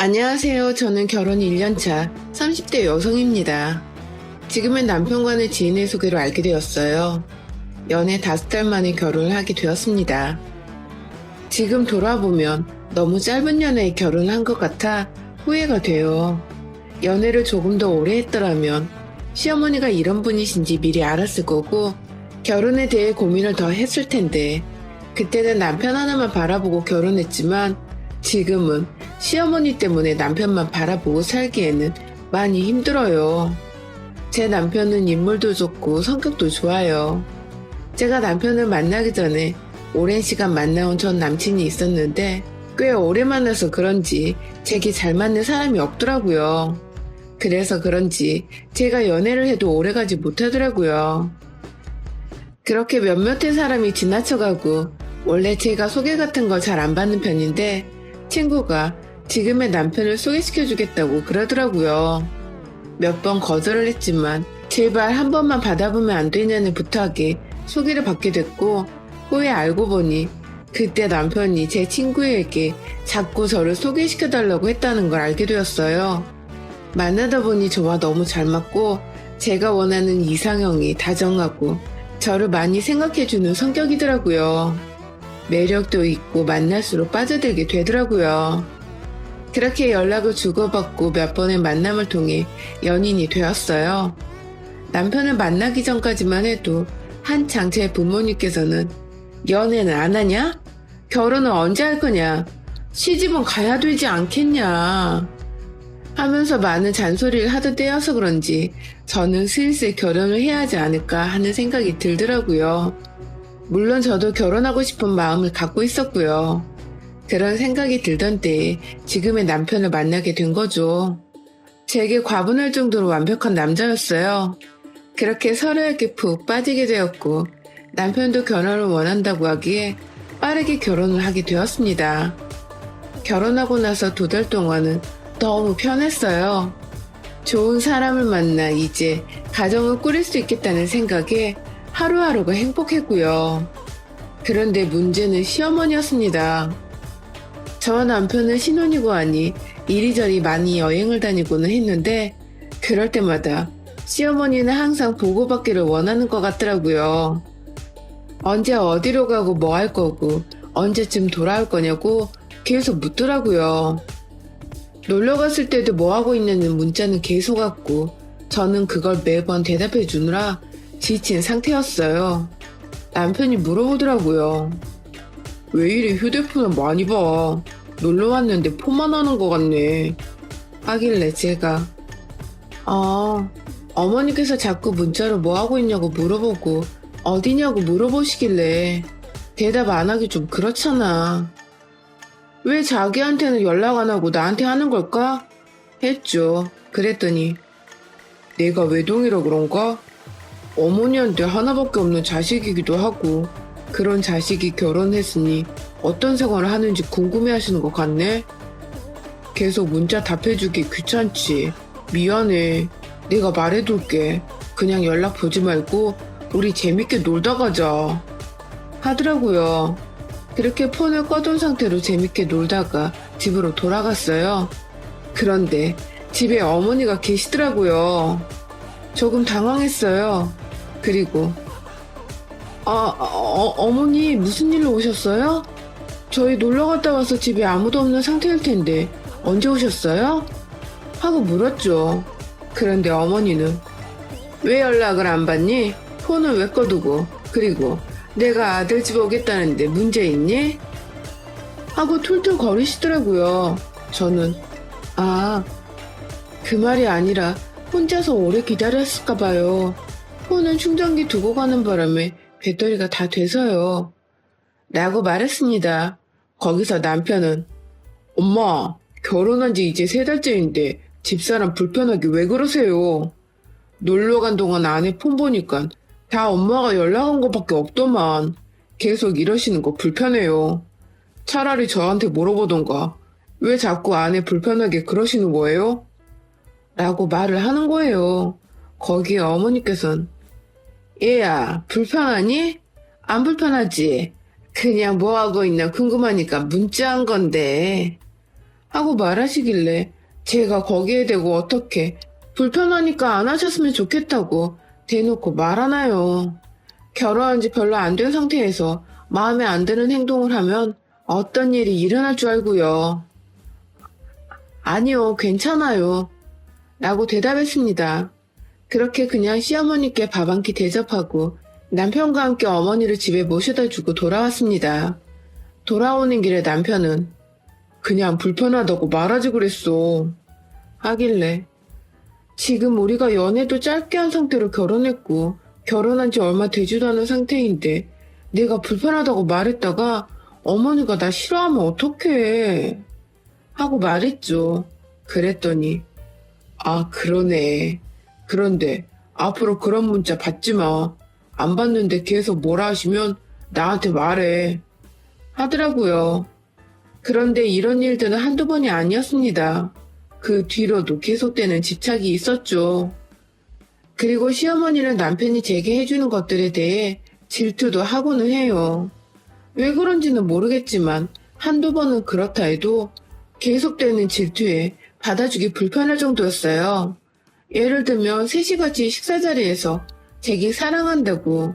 안녕하세요. 저는 결혼 1년차 30대 여성입니다. 지금은 남편과는 지인의 소개로 알게 되었어요. 연애 5달 만에 결혼을 하게 되었습니다. 지금 돌아보면 너무 짧은 연애에 결혼을 한 것 같아 후회가 돼요. 연애를 조금 더 오래 했더라면 시어머니가 이런 분이신지 미리 알았을 거고 결혼에 대해 고민을 더 했을 텐데 그때는 남편 하나만 바라보고 결혼했지만 지금은 시어머니 때문에 남편만 바라보고 살기에는 많이 힘들어요. 제 남편은 인물도 좋고 성격도 좋아요. 제가 남편을 만나기 전에 오랜 시간 만나온 전 남친이 있었는데 꽤 오래 만나서 그런지 제게 잘 맞는 사람이 없더라고요. 그래서 그런지 제가 연애를 해도 오래가지 못하더라고요. 그렇게 몇몇의 사람이 지나쳐가고 원래 제가 소개 같은 걸 잘 안 받는 편인데 친구가 지금의 남편을 소개시켜주겠다고 그러더라고요. 몇 번 거절을 했지만 제발 한 번만 받아보면 안 되냐는 부탁에 소개를 받게 됐고 후에 알고 보니 그때 남편이 제 친구에게 자꾸 저를 소개시켜달라고 했다는 걸 알게 되었어요. 만나다 보니 저와 너무 잘 맞고 제가 원하는 이상형이 다정하고 저를 많이 생각해주는 성격이더라고요. 매력도 있고 만날수록 빠져들게 되더라고요. 그렇게 연락을 주고받고 몇 번의 만남을 통해 연인이 되었어요. 남편을 만나기 전까지만 해도 한창 제 부모님께서는 연애는 안 하냐? 결혼은 언제 할 거냐? 시집은 가야 되지 않겠냐? 하면서 많은 잔소리를 하던 때여서 그런지 저는 슬슬 결혼을 해야 하지 않을까 하는 생각이 들더라고요. 물론 저도 결혼하고 싶은 마음을 갖고 있었고요. 그런 생각이 들던 때에 지금의 남편을 만나게 된 거죠. 제게 과분할 정도로 완벽한 남자였어요. 그렇게 서로에게 푹 빠지게 되었고 남편도 결혼을 원한다고 하기에 빠르게 결혼을 하게 되었습니다. 결혼하고 나서 2달 동안은 너무 편했어요. 좋은 사람을 만나 이제 가정을 꾸릴 수 있겠다는 생각에 하루하루가 행복했고요. 그런데 문제는 시어머니였습니다. 저와 남편은 신혼이고 하니 이리저리 많이 여행을 다니고는 했는데 그럴 때마다 시어머니는 항상 보고받기를 원하는 것 같더라고요. 언제 어디로 가고 뭐 할 거고 언제쯤 돌아올 거냐고 계속 묻더라고요. 놀러 갔을 때도 뭐 하고 있냐는 문자는 계속 왔고 저는 그걸 매번 대답해 주느라 지친 상태였어요. 남편이 물어보더라고요. 왜 이리 휴대폰을 많이 봐? 놀러 왔는데 폰만 하는 것 같네. 하길래 제가 어머니께서 자꾸 문자로 뭐 하고 있냐고 물어보고 어디냐고 물어보시길래 대답 안 하기 좀 그렇잖아. 왜 자기한테는 연락 안 하고 나한테 하는 걸까? 했죠. 그랬더니 내가 외동이라 그런가? 어머니한테 하나밖에 없는 자식이기도 하고 그런 자식이 결혼했으니 어떤 생활을 하는지 궁금해하시는 것 같네? 계속 문자 답해주기 귀찮지. 미안해. 내가 말해둘게. 그냥 연락 보지 말고 우리 재밌게 놀다 가자. 하더라고요. 그렇게 폰을 꺼둔 상태로 재밌게 놀다가 집으로 돌아갔어요. 그런데 집에 어머니가 계시더라고요. 조금 당황했어요. 그리고 어머니 무슨 일로 오셨어요? 저희 놀러 갔다 와서 집에 아무도 없는 상태일 텐데 언제 오셨어요? 하고 물었죠. 그런데 어머니는 왜 연락을 안 받니? 폰을 왜 꺼두고 그리고 내가 아들 집 오겠다는데 문제 있니? 하고 툴툴 거리시더라고요. 저는 그 말이 아니라 혼자서 오래 기다렸을까 봐요. 폰은 충전기 두고 가는 바람에 배터리가 다 돼서요. 라고 말했습니다. 거기서 남편은 엄마, 결혼한 지 이제 3달째인데 집사람 불편하게 왜 그러세요? 놀러 간 동안 아내 폰 보니까 다 엄마가 연락한 것밖에 없더만 계속 이러시는 거 불편해요. 차라리 저한테 물어보던가 왜 자꾸 아내 불편하게 그러시는 거예요? 라고 말을 하는 거예요. 거기에 어머니께서는 얘야 불편하니? 안 불편하지? 그냥 뭐 하고 있나 궁금하니까 문자한 건데 하고 말하시길래 제가 거기에 대고 어떻게 불편하니까 안 하셨으면 좋겠다고 대놓고 말하나요. 결혼한 지 별로 안 된 상태에서 마음에 안 드는 행동을 하면 어떤 일이 일어날 줄 알고요. 아니요, 괜찮아요. 라고 대답했습니다. 그렇게 그냥 시어머니께 밥 한 끼 대접하고 남편과 함께 어머니를 집에 모셔다 주고 돌아왔습니다. 돌아오는 길에 남편은 그냥 불편하다고 말하지 그랬어. 하길래 지금 우리가 연애도 짧게 한 상태로 결혼했고 결혼한 지 얼마 되지도 않은 상태인데 내가 불편하다고 말했다가 어머니가 나 싫어하면 어떡해. 하고 말했죠. 그랬더니 아 그러네. 그런데 앞으로 그런 문자 받지 마. 안 받는데 계속 뭐라 하시면 나한테 말해. 하더라고요. 그런데 이런 일들은 한두 번이 아니었습니다. 그 뒤로도 계속되는 집착이 있었죠. 그리고 시어머니는 남편이 제게 해주는 것들에 대해 질투도 하고는 해요. 왜 그런지는 모르겠지만 한두 번은 그렇다 해도 계속되는 질투에 받아주기 불편할 정도였어요. 예를 들면 셋이 같이 식사 자리에서 제게 사랑한다고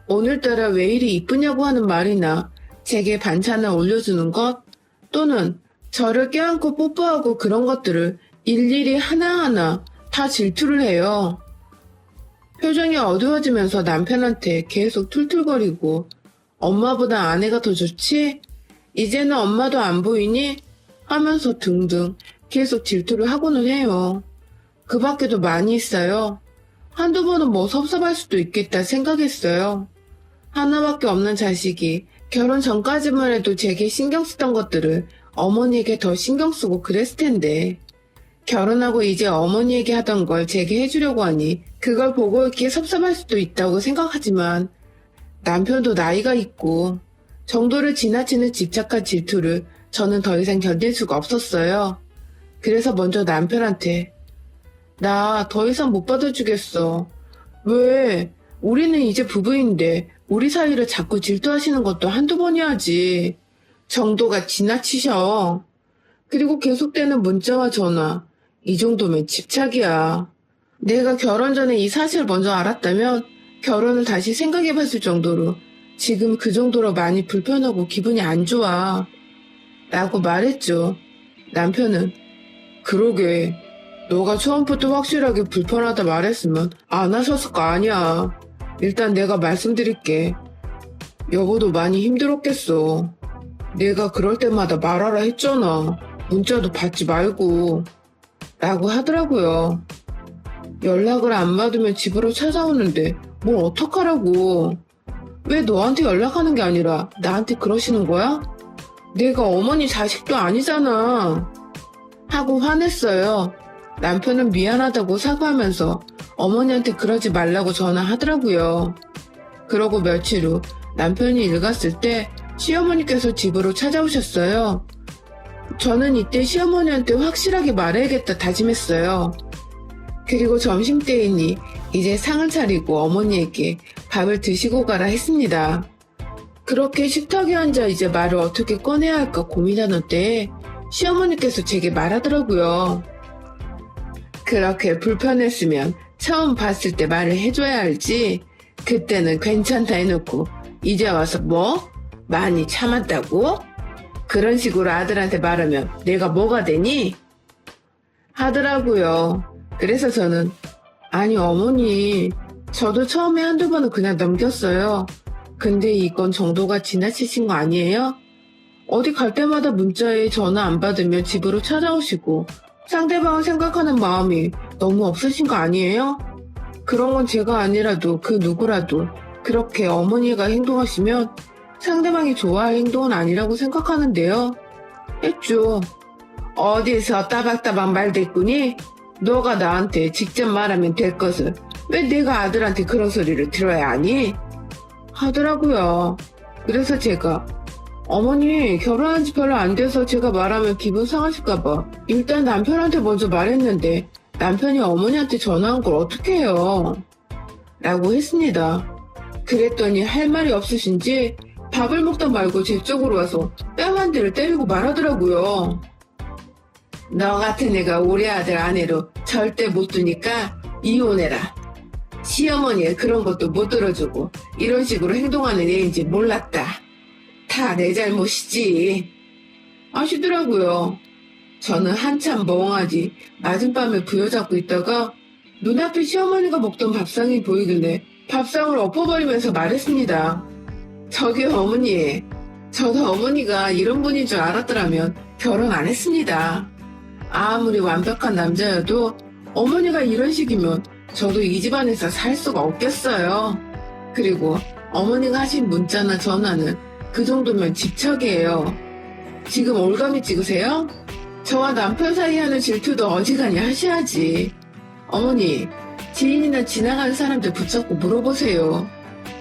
오늘따라 왜 이리 이쁘냐고 하는 말이나 제게 반찬을 올려주는 것 또는 저를 껴안고 뽀뽀하고 그런 것들을 일일이 하나하나 다 질투를 해요. 표정이 어두워지면서 남편한테 계속 툴툴거리고 엄마보다 아내가 더 좋지? 이제는 엄마도 안 보이니? 하면서 등등 계속 질투를 하고는 해요. 그 밖에도 많이 있어요. 한두 번은 뭐 섭섭할 수도 있겠다 생각했어요. 하나밖에 없는 자식이 결혼 전까지만 해도 제게 신경 쓰던 것들을 어머니에게 더 신경 쓰고 그랬을 텐데 결혼하고 이제 어머니에게 하던 걸 제게 해주려고 하니 그걸 보고 이렇게 섭섭할 수도 있다고 생각하지만 남편도 나이가 있고 정도를 지나치는 집착한 질투를 저는 더 이상 견딜 수가 없었어요. 그래서 먼저 남편한테 나 더 이상 못 받아주겠어. 왜? 우리는 이제 부부인데 우리 사이를 자꾸 질투하시는 것도 한두 번이야지. 정도가 지나치셔. 그리고 계속되는 문자와 전화. 이 정도면 집착이야. 내가 결혼 전에 이 사실을 먼저 알았다면 결혼을 다시 생각해봤을 정도로 지금 그 정도로 많이 불편하고 기분이 안 좋아. 라고 말했죠. 남편은 그러게 너가 처음부터 확실하게 불편하다 말했으면 안 하셨을 거 아니야. 일단 내가 말씀드릴게. 여보도 많이 힘들었겠어. 내가 그럴 때마다 말하라 했잖아. 문자도 받지 말고. 라고 하더라고요. 연락을 안 받으면 집으로 찾아오는데 뭘 어떡하라고. 왜 너한테 연락하는 게 아니라 나한테 그러시는 거야? 내가 어머니 자식도 아니잖아. 하고 화냈어요. 남편은 미안하다고 사과하면서 어머니한테 그러지 말라고 전화하더라고요. 그러고 며칠 후 남편이 일 갔을 때 시어머니께서 집으로 찾아오셨어요. 저는 이때 시어머니한테 확실하게 말해야겠다 다짐했어요. 그리고 점심때이니 이제 상을 차리고 어머니에게 밥을 드시고 가라 했습니다. 그렇게 식탁에 앉아 이제 말을 어떻게 꺼내야 할까 고민하는 때에 시어머니께서 제게 말하더라고요. 그렇게 불편했으면 처음 봤을 때 말을 해줘야 알지. 그때는 괜찮다 해놓고 이제 와서 뭐? 많이 참았다고? 그런 식으로 아들한테 말하면 내가 뭐가 되니? 하더라고요. 그래서 저는 아니 어머니 저도 처음에 한두 번은 그냥 넘겼어요. 근데 이건 정도가 지나치신 거 아니에요? 어디 갈 때마다 문자에 전화 안 받으면 집으로 찾아오시고 상대방을 생각하는 마음이 너무 없으신 거 아니에요? 그런 건 제가 아니라도 그 누구라도 그렇게 어머니가 행동하시면 상대방이 좋아할 행동은 아니라고 생각하는데요. 했죠. 어디서 따박따박 말댔구니? 너가 나한테 직접 말하면 될 것을 왜 내가 아들한테 그런 소리를 들어야 하니? 하더라고요. 그래서 제가 어머니 결혼한 지 별로 안 돼서 제가 말하면 기분 상하실까봐 일단 남편한테 먼저 말했는데 남편이 어머니한테 전화한 걸 어떻게 해요? 라고 했습니다. 그랬더니 할 말이 없으신지 밥을 먹다 말고 제 쪽으로 와서 뺨 한 대를 때리고 말하더라고요. 너 같은 애가 우리 아들 아내로 절대 못 두니까 이혼해라. 시어머니의 그런 것도 못 들어주고 이런 식으로 행동하는 애인지 몰랐다. 다 내 잘못이지. 아시더라고요. 저는 한참 멍하니 맞은밤에 부여잡고 있다가 눈앞에 시어머니가 먹던 밥상이 보이길래 밥상을 엎어버리면서 말했습니다. 저기 어머니, 저도 어머니가 이런 분인 줄 알았더라면 결혼 안 했습니다. 아무리 완벽한 남자여도 어머니가 이런 식이면 저도 이 집안에서 살 수가 없겠어요. 그리고 어머니가 하신 문자나 전화는 그 정도면 집착이에요. 지금 올감이 찍으세요? 저와 남편 사이 하는 질투도 어지간히 하셔야지. 어머니, 지인이나 지나가는 사람들 붙잡고 물어보세요.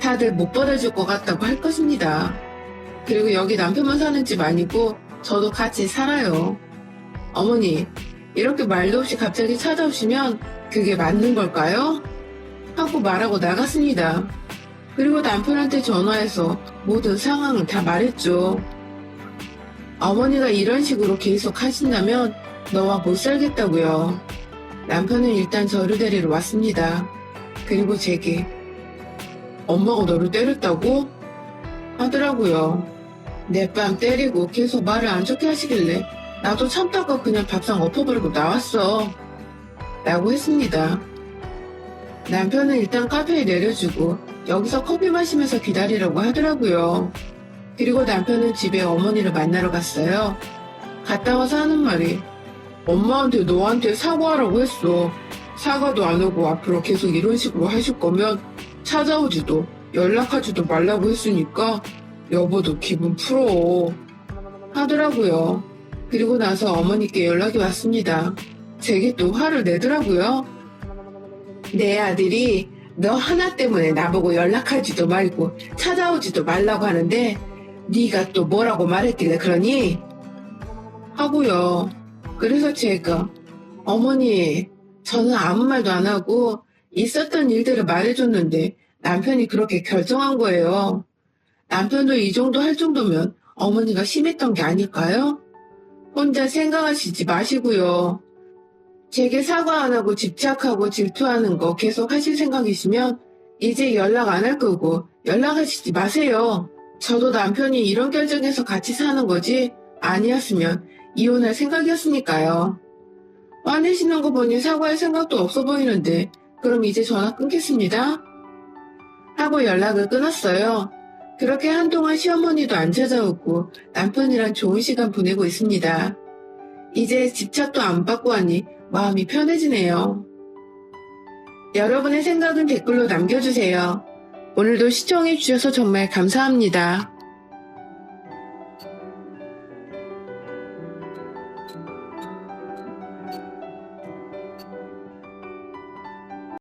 다들 못 받아줄 것 같다고 할 것입니다. 그리고 여기 남편만 사는 집 아니고 저도 같이 살아요. 어머니, 이렇게 말도 없이 갑자기 찾아오시면 그게 맞는 걸까요? 하고 말하고 나갔습니다. 그리고 남편한테 전화해서 모든 상황을 다 말했죠. 어머니가 이런 식으로 계속 하신다면 너와 못 살겠다고요. 남편은 일단 저를 데리러 왔습니다. 그리고 제게 엄마가 너를 때렸다고? 하더라고요. 내 뺨 때리고 계속 말을 안 좋게 하시길래 나도 참다가 그냥 밥상 엎어버리고 나왔어. 라고 했습니다. 남편은 일단 카페에 내려주고 여기서 커피 마시면서 기다리라고 하더라고요. 그리고 남편은 집에 어머니를 만나러 갔어요. 갔다 와서 하는 말이 엄마한테 너한테 사과하라고 했어. 사과도 안 하고 앞으로 계속 이런 식으로 하실 거면 찾아오지도 연락하지도 말라고 했으니까 여보도 기분 풀어. 하더라고요. 그리고 나서 어머니께 연락이 왔습니다. 제게 또 화를 내더라고요. 내 아들이 너 하나 때문에 나보고 연락하지도 말고 찾아오지도 말라고 하는데 네가 또 뭐라고 말했길래 그러니? 하고요. 그래서 제가 어머니, 저는 아무 말도 안 하고 있었던 일들을 말해줬는데 남편이 그렇게 결정한 거예요. 남편도 이 정도 할 정도면 어머니가 심했던 게 아닐까요? 혼자 생각하시지 마시고요. 제게 사과 안 하고 집착하고 질투하는 거 계속 하실 생각이시면 이제 연락 안 할 거고 연락하시지 마세요. 저도 남편이 이런 결정해서 같이 사는 거지 아니었으면 이혼할 생각이었으니까요. 화내시는 거 보니 사과할 생각도 없어 보이는데 그럼 이제 전화 끊겠습니다. 하고 연락을 끊었어요. 그렇게 한동안 시어머니도 안 찾아오고 남편이랑 좋은 시간 보내고 있습니다. 이제 집착도 안 받고 하니 마음이 편해지네요. 여러분의 생각은 댓글로 남겨주세요. 오늘도 시청해주셔서 정말 감사합니다.